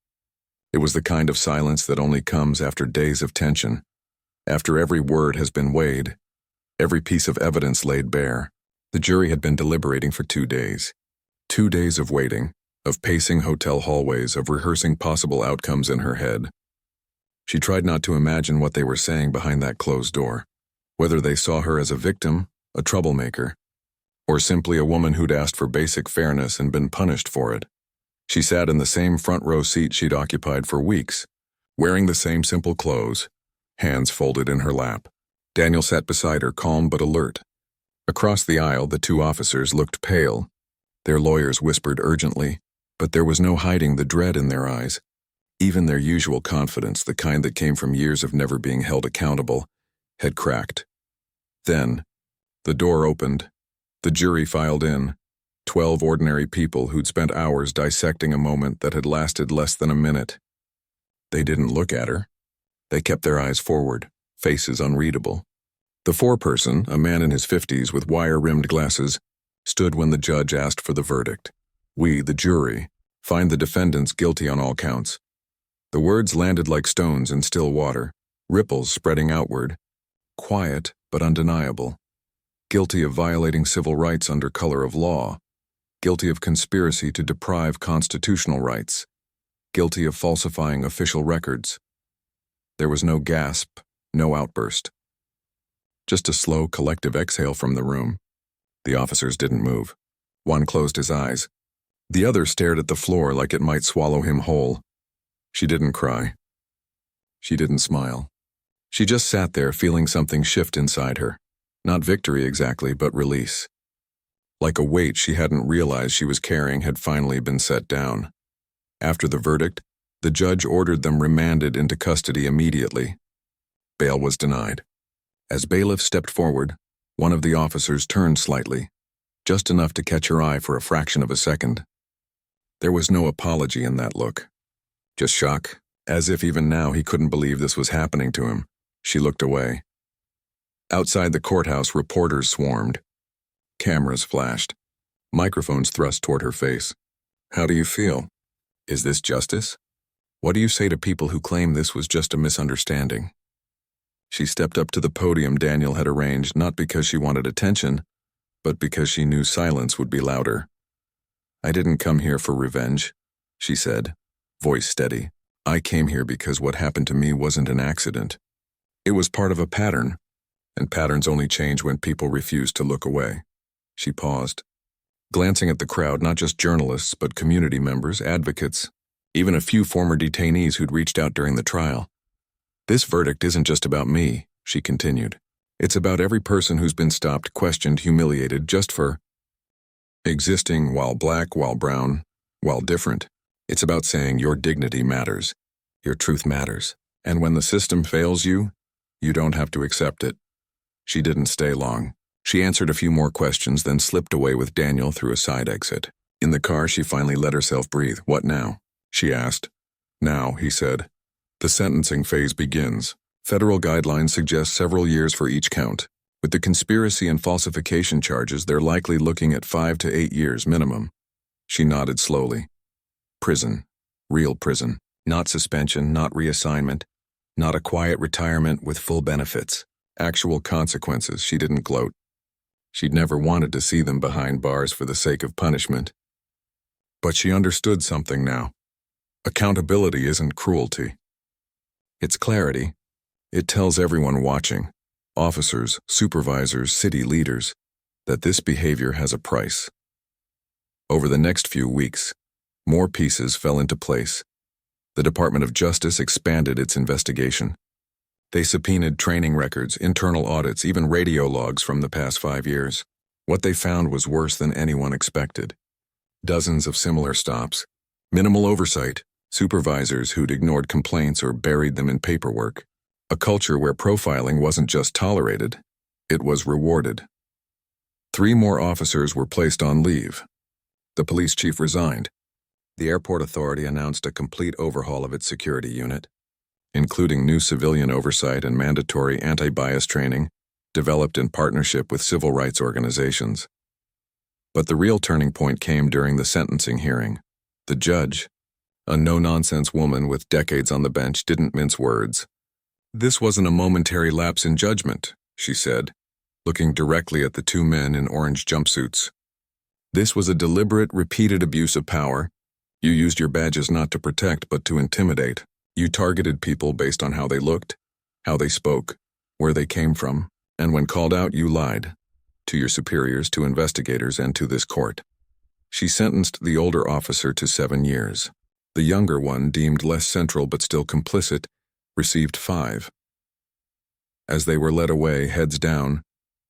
Speaker 1: It was the kind of silence that only comes after days of tension, after every word has been weighed, every piece of evidence laid bare. The jury had been deliberating for 2 days. 2 days of waiting, of pacing hotel hallways, of rehearsing possible outcomes in her head. She tried not to imagine what they were saying behind that closed door, whether they saw her as a victim, a troublemaker, or simply a woman who'd asked for basic fairness and been punished for it. She sat in the same front row seat she'd occupied for weeks, wearing the same simple clothes, hands folded in her lap. Daniel sat beside her, calm but alert. Across the aisle, the 2 officers looked pale. Their lawyers whispered urgently, but there was no hiding the dread in their eyes. Even their usual confidence, the kind that came from years of never being held accountable, had cracked. Then, the door opened. The jury filed in, 12 ordinary people who'd spent hours dissecting a moment that had lasted less than a minute. They didn't look at her. They kept their eyes forward, faces unreadable. The foreperson, a man in his 50s with wire-rimmed glasses, stood when the judge asked for the verdict. "We, the jury, find the defendants guilty on all counts." The words landed like stones in still water, ripples spreading outward, quiet but undeniable. Guilty of violating civil rights under color of law, guilty of conspiracy to deprive constitutional rights, guilty of falsifying official records. There was no gasp, no outburst. Just a slow, collective exhale from the room. The officers didn't move. One closed his eyes. The other stared at the floor like it might swallow him whole. She didn't cry. She didn't smile. She just sat there feeling something shift inside her. Not victory exactly, but release. Like a weight she hadn't realized she was carrying had finally been set down. After the verdict, the judge ordered them remanded into custody immediately. Bail was denied. As bailiff stepped forward, one of the officers turned slightly, just enough to catch her eye for a fraction of a second. There was no apology in that look. Just shock, as if even now he couldn't believe this was happening to him. She looked away. Outside the courthouse, reporters swarmed. Cameras flashed. Microphones thrust toward her face. How do you feel? Is this justice? What do you say to people who claim this was just a misunderstanding? She stepped up to the podium Daniel had arranged, not because she wanted attention, but because she knew silence would be louder. I didn't come here for revenge, she said, voice steady. I came here because what happened to me wasn't an accident. It was part of a pattern, and patterns only change when people refuse to look away. She paused, glancing at the crowd, not just journalists, but community members, advocates, even a few former detainees who'd reached out during the trial. This verdict isn't just about me, she continued. It's about every person who's been stopped, questioned, humiliated just for existing while black, while brown, while different. It's about saying your dignity matters, your truth matters, and when the system fails you, you don't have to accept it. She didn't stay long. She answered a few more questions, then slipped away with Daniel through a side exit. In the car, she finally let herself breathe. What now? She asked. Now, he said. The sentencing phase begins. Federal guidelines suggest several years for each count. With the conspiracy and falsification charges, they're likely looking at 5 to 8 years minimum. She nodded slowly. Prison. Real prison. Not suspension, not reassignment. Not a quiet retirement with full benefits. Actual consequences. She didn't gloat. She'd never wanted to see them behind bars for the sake of punishment. But she understood something now. Accountability isn't cruelty. It's clarity. It tells everyone watching, officers, supervisors, city leaders, that this behavior has a price. Over the next few weeks, more pieces fell into place. The Department of Justice expanded its investigation. They subpoenaed training records, internal audits, even radio logs from the past 5 years. What they found was worse than anyone expected. Dozens of similar stops, minimal oversight, supervisors who'd ignored complaints or buried them in paperwork. A culture where profiling wasn't just tolerated, it was rewarded. 3 more officers were placed on leave. The police chief resigned. The airport authority announced a complete overhaul of its security unit, including new civilian oversight and mandatory anti-bias training, developed in partnership with civil rights organizations. But the real turning point came during the sentencing hearing. The judge, a no-nonsense woman with decades on the bench, didn't mince words. This wasn't a momentary lapse in judgment, she said, looking directly at the 2 men in orange jumpsuits. This was a deliberate, repeated abuse of power. You used your badges not to protect, but to intimidate. You targeted people based on how they looked, how they spoke, where they came from, and when called out, you lied. To your superiors, to investigators, and to this court. She sentenced the older officer to 7 years. The younger one, deemed less central but still complicit, received 5. As they were led away, heads down,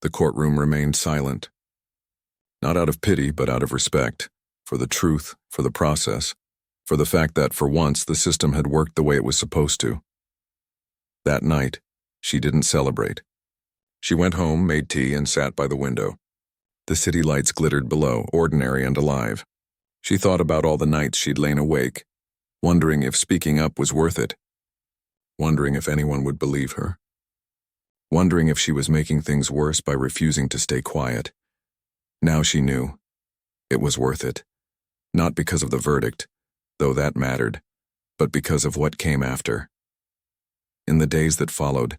Speaker 1: the courtroom remained silent. Not out of pity, but out of respect, for the truth, for the process, for the fact that, for once, the system had worked the way it was supposed to. That night, she didn't celebrate. She went home, made tea, and sat by the window. The city lights glittered below, ordinary and alive. She thought about all the nights she'd lain awake, wondering if speaking up was worth it, wondering if anyone would believe her, wondering if she was making things worse by refusing to stay quiet. Now she knew. It was worth it. Not because of the verdict, though that mattered, but because of what came after. In the days that followed,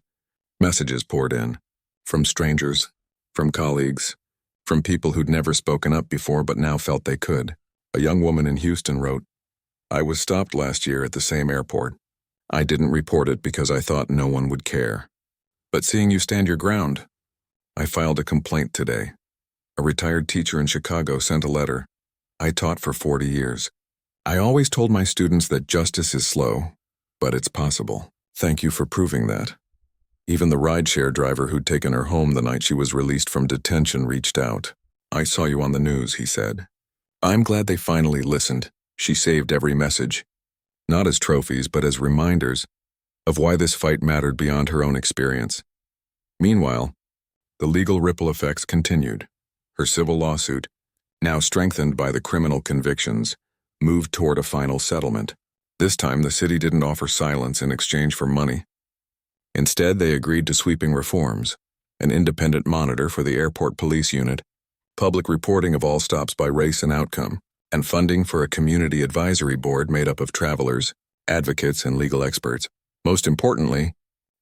Speaker 1: messages poured in, from strangers, from colleagues, from people who'd never spoken up before but now felt they could. A young woman in Houston wrote, "I was stopped last year at the same airport. I didn't report it because I thought no one would care. But seeing you stand your ground, I filed a complaint today. A retired teacher in Chicago sent a letter. I taught for 40 years. I always told my students that justice is slow, but it's possible. Thank you for proving that. Even the rideshare driver who'd taken her home the night she was released from detention reached out. I saw you on the news, he said. I'm glad they finally listened. She saved every message. Not as trophies, but as reminders of why this fight mattered beyond her own experience. Meanwhile, the legal ripple effects continued. Her civil lawsuit, now strengthened by the criminal convictions, moved toward a final settlement. This time, the city didn't offer silence in exchange for money. Instead, they agreed to sweeping reforms, an independent monitor for the airport police unit, public reporting of all stops by race and outcome, and funding for a community advisory board made up of travelers, advocates, and legal experts. Most importantly,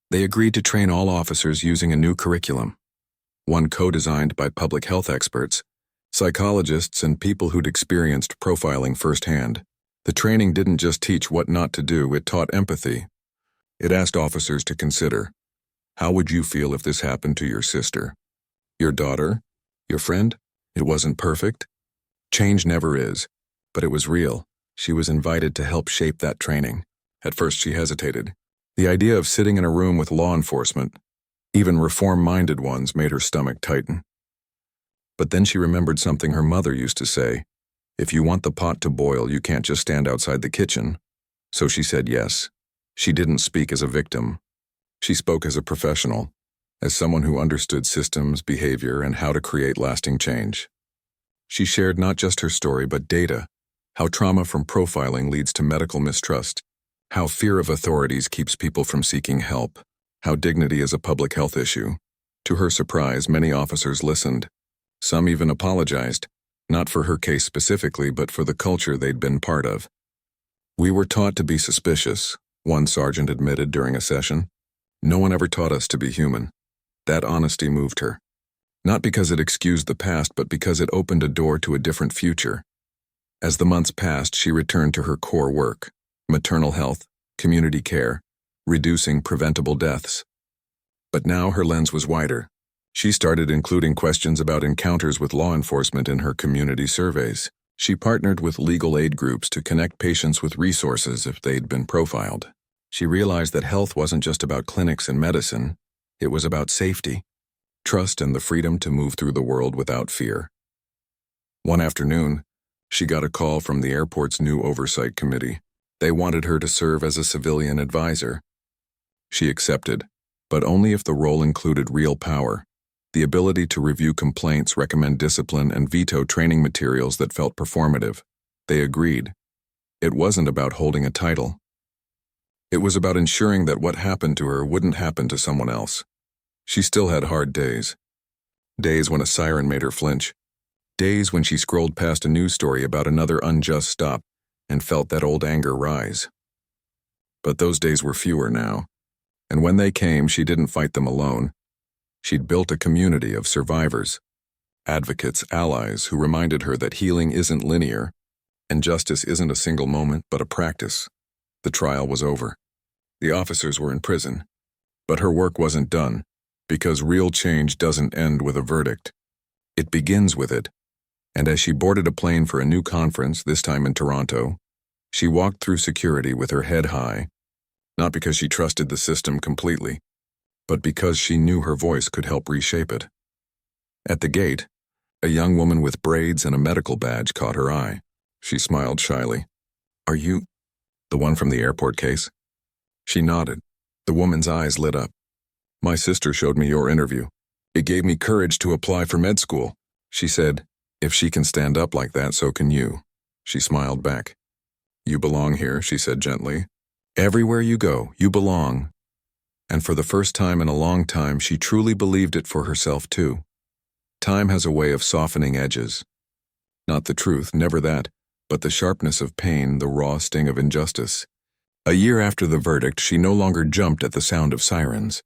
Speaker 1: they agreed to train all officers using a new curriculum, one co-designed by public health experts, psychologists, and people who'd experienced profiling firsthand. The training didn't just teach what not to do, it taught empathy. It asked officers to consider, how would you feel if this happened to your sister, your daughter, your friend? It wasn't perfect. Change never is, but it was real. She was invited to help shape that training. At first she hesitated. The idea of sitting in a room with law enforcement, even reform-minded ones, made her stomach tighten. But then she remembered something her mother used to say. If you want the pot to boil, you can't just stand outside the kitchen. So she said yes. She didn't speak as a victim. She spoke as a professional, as someone who understood systems, behavior, and how to create lasting change. She shared not just her story, but data, how trauma from profiling leads to medical mistrust, how fear of authorities keeps people from seeking help, how dignity is a public health issue. To her surprise, many officers listened. Some even apologized, not for her case specifically, but for the culture they'd been part of. We were taught to be suspicious, one sergeant admitted during a session. No one ever taught us to be human. That honesty moved her. Not because it excused the past, but because it opened a door to a different future. As the months passed, she returned to her core work: maternal health, community care, reducing preventable deaths. But now her lens was wider. She started including questions about encounters with law enforcement in her community surveys. She partnered with legal aid groups to connect patients with resources if they'd been profiled. She realized that health wasn't just about clinics and medicine, it was about safety, trust, and the freedom to move through the world without fear. One afternoon, she got a call from the airport's new oversight committee. They wanted her to serve as a civilian advisor. She accepted, but only if the role included real power, the ability to review complaints, recommend discipline, and veto training materials that felt performative. They agreed. It wasn't about holding a title. It was about ensuring that what happened to her wouldn't happen to someone else. She still had hard days. Days when a siren made her flinch. Days when she scrolled past a news story about another unjust stop and felt that old anger rise. But those days were fewer now, and when they came, she didn't fight them alone. She'd built a community of survivors, advocates, allies who reminded her that healing isn't linear, and justice isn't a single moment but a practice. The trial was over. The officers were in prison, but her work wasn't done, because real change doesn't end with a verdict. It begins with it, and as she boarded a plane for a new conference, this time in Toronto, she walked through security with her head high, not because she trusted the system completely, but because she knew her voice could help reshape it. At the gate, a young woman with braids and a medical badge caught her eye. She smiled shyly. "Are you the one from the airport case?" She nodded. The woman's eyes lit up. "My sister showed me your interview. It gave me courage to apply for med school." She said, "If she can stand up like that, so can you." She smiled back. "You belong here," she said gently. "Everywhere you go, you belong." And for the first time in a long time, she truly believed it for herself too. Time has a way of softening edges. Not the truth, never that, but the sharpness of pain, the raw sting of injustice. A year after the verdict, she no longer jumped at the sound of sirens.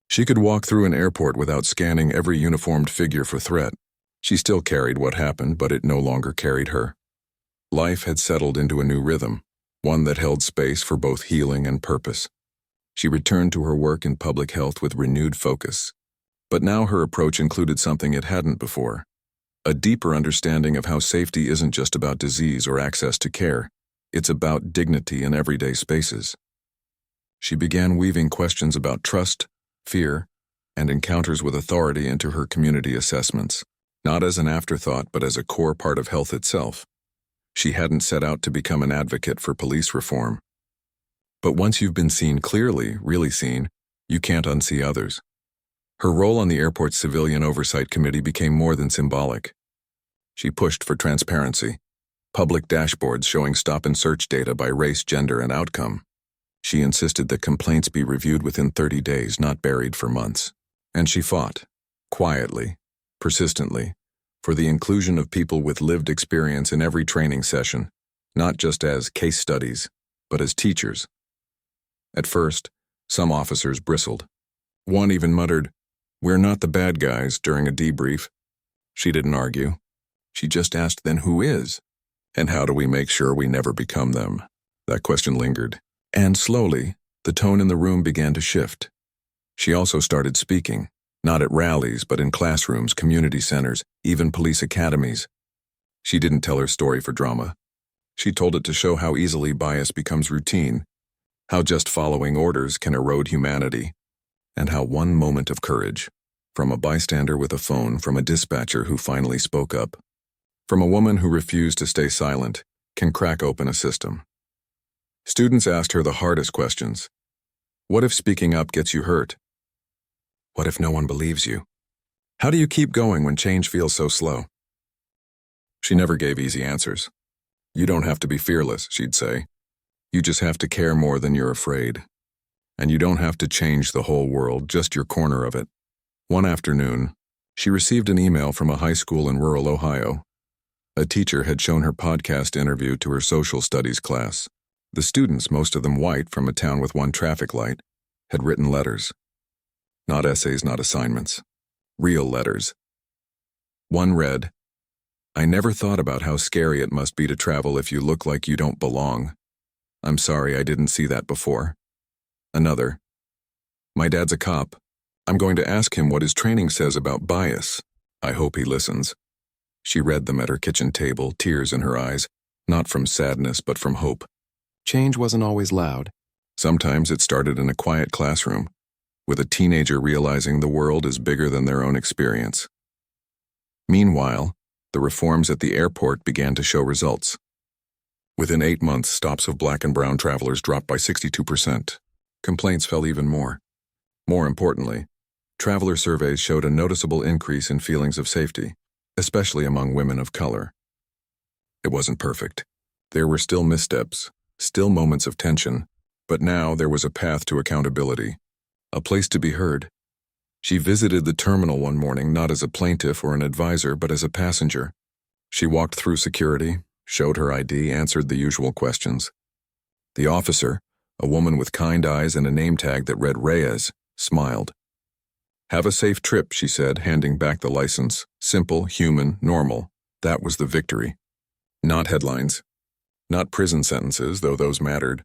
Speaker 1: She could walk through an airport without scanning every uniformed figure for threat. She still carried what happened, but it no longer carried her. Life had settled into a new rhythm, one that held space for both healing and purpose. She returned to her work in public health with renewed focus. But now her approach included something it hadn't before: a deeper understanding of how safety isn't just about disease or access to care, it's about dignity in everyday spaces. She began weaving questions about trust, fear, and encounters with authority into her community assessments, not as an afterthought but as a core part of health itself. She hadn't set out to become an advocate for police reform. But once you've been seen clearly, really seen, you can't unsee others. Her role on the airport's Civilian Oversight Committee became more than symbolic. She pushed for transparency, public dashboards showing stop and search data by race, gender, and outcome. She insisted that complaints be reviewed within 30 days, not buried for months. And she fought, quietly, persistently, for the inclusion of people with lived experience in every training session, not just as case studies, but as teachers. At first, some officers bristled. One even muttered, "We're not the bad guys," during a debrief. She didn't argue. She just asked, then who is? And how do we make sure we never become them? That question lingered. And slowly, the tone in the room began to shift. She also started speaking, not at rallies, but in classrooms, community centers, even police academies. She didn't tell her story for drama. She told it to show how easily bias becomes routine, how just following orders can erode humanity, and how one moment of courage, from a bystander with a phone, from a dispatcher who finally spoke up, from a woman who refused to stay silent, can crack open a system. Students asked her the hardest questions. What if speaking up gets you hurt? What if no one believes you? How do you keep going when change feels so slow? She never gave easy answers. You don't have to be fearless, she'd say. You just have to care more than you're afraid. And you don't have to change the whole world, just your corner of it. One afternoon, she received an email from a high school in rural Ohio. A teacher had shown her podcast interview to her social studies class. The students, most of them white from a town with one traffic light, had written letters. Not essays, not assignments. Real letters. One read, "I never thought about how scary it must be to travel if you look like you don't belong. I'm sorry I didn't see that before." Another, "My dad's a cop. I'm going to ask him what his training says about bias. I hope he listens." She read them at her kitchen table, tears in her eyes, not from sadness but from hope. Change wasn't always loud. Sometimes it started in a quiet classroom, with a teenager realizing the world is bigger than their own experience. Meanwhile, the reforms at the airport began to show results. Within 8 months, stops of black and brown travelers dropped by 62%. Complaints fell even more. More importantly, traveler surveys showed a noticeable increase in feelings of safety, especially among women of color. It wasn't perfect. There were still missteps, still moments of tension, but now there was a path to accountability, a place to be heard. She visited the terminal one morning not as a plaintiff or an advisor, but as a passenger. She walked through security, showed her ID, answered the usual questions. The officer, a woman with kind eyes and a name tag that read Reyes, smiled. "Have a safe trip," she said, handing back the license. Simple, human, normal. That was the victory. Not headlines. Not prison sentences, though those mattered.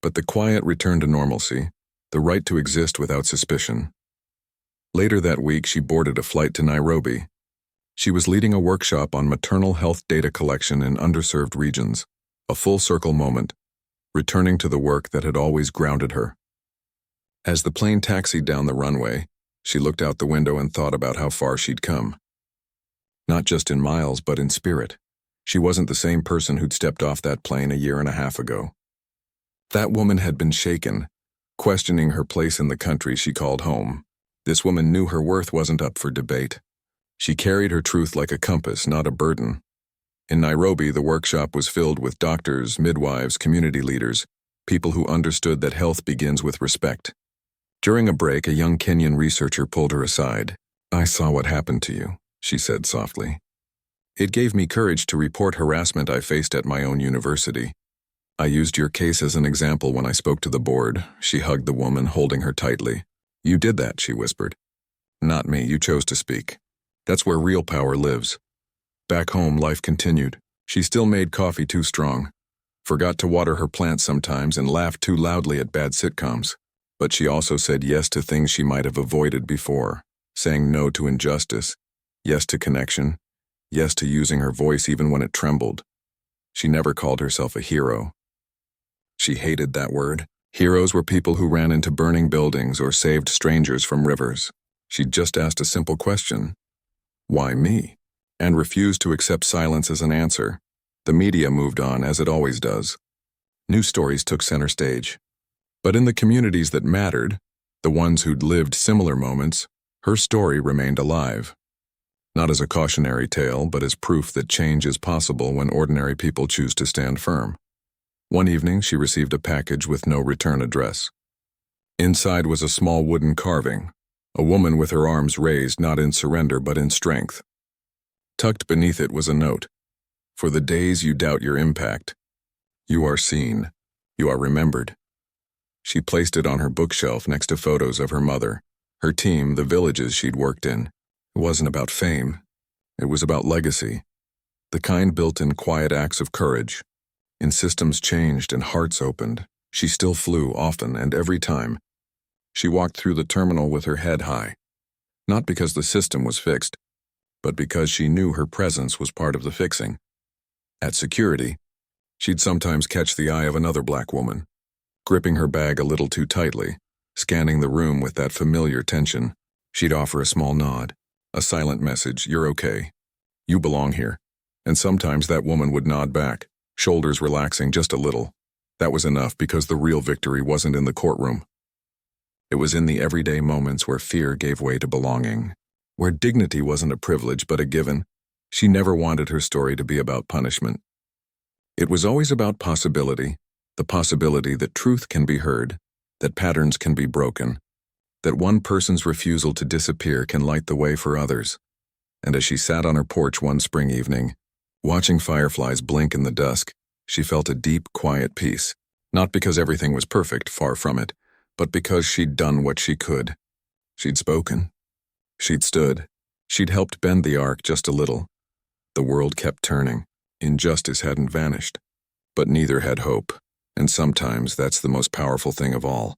Speaker 1: But the quiet return to normalcy, the right to exist without suspicion. Later that week, she boarded a flight to Nairobi. She was leading a workshop on maternal health data collection in underserved regions, a full-circle moment, returning to the work that had always grounded her. As the plane taxied down the runway, she looked out the window and thought about how far she'd come. Not just in miles, but in spirit. She wasn't the same person who'd stepped off that plane a year and a half ago. That woman had been shaken, questioning her place in the country she called home. This woman knew her worth wasn't up for debate. She carried her truth like a compass, not a burden. In Nairobi, the workshop was filled with doctors, midwives, community leaders, people who understood that health begins with respect. During a break, a young Kenyan researcher pulled her aside. "I saw what happened to you," she said softly. "It gave me courage to report harassment I faced at my own university. I used your case as an example when I spoke to the board." She hugged the woman, holding her tightly. "You did that," she whispered. "Not me, you chose to speak. That's where real power lives." Back home, life continued. She still made coffee too strong. forgot to water her plants sometimes, and laughed too loudly at bad sitcoms. But she also said yes to things she might have avoided before, saying no to injustice, yes to connection, yes to using her voice even when it trembled. She never called herself a hero. She hated that word. Heroes were people who ran into burning buildings or saved strangers from rivers. She just asked a simple question, why me? And refused to accept silence as an answer. The media moved on, as it always does. New stories took center stage. But in the communities that mattered, the ones who'd lived similar moments, her story remained alive. Not as a cautionary tale, but as proof that change is possible when ordinary people choose to stand firm. One evening, she received a package with no return address. Inside was a small wooden carving, a woman with her arms raised not in surrender but in strength. Tucked beneath it was a note. For the days you doubt your impact, you are seen, you are remembered. She placed it on her bookshelf next to photos of her mother, her team, the villages she'd worked in. It wasn't about fame. It was about legacy. The kind built in quiet acts of courage. In systems changed and hearts opened, she still flew often and every time. She walked through the terminal with her head high. Not because the system was fixed, but because she knew her presence was part of the fixing. At security, she'd sometimes catch the eye of another black woman, gripping her bag a little too tightly, scanning the room with that familiar tension. She'd offer a small nod, a silent message, you're okay. You belong here. And sometimes that woman would nod back, shoulders relaxing just a little. That was enough because the real victory wasn't in the courtroom. It was in the everyday moments where fear gave way to belonging, where dignity wasn't a privilege but a given. She never wanted her story to be about punishment. It was always about possibility, the possibility that truth can be heard, that patterns can be broken, that one person's refusal to disappear can light the way for others. And as she sat on her porch one spring evening, watching fireflies blink in the dusk, she felt a deep, quiet peace. Not because everything was perfect, far from it, but because she'd done what she could. She'd spoken. She'd stood. She'd helped bend the arc just a little. The world kept turning. Injustice hadn't vanished. But neither had hope. And sometimes that's the most powerful thing of all.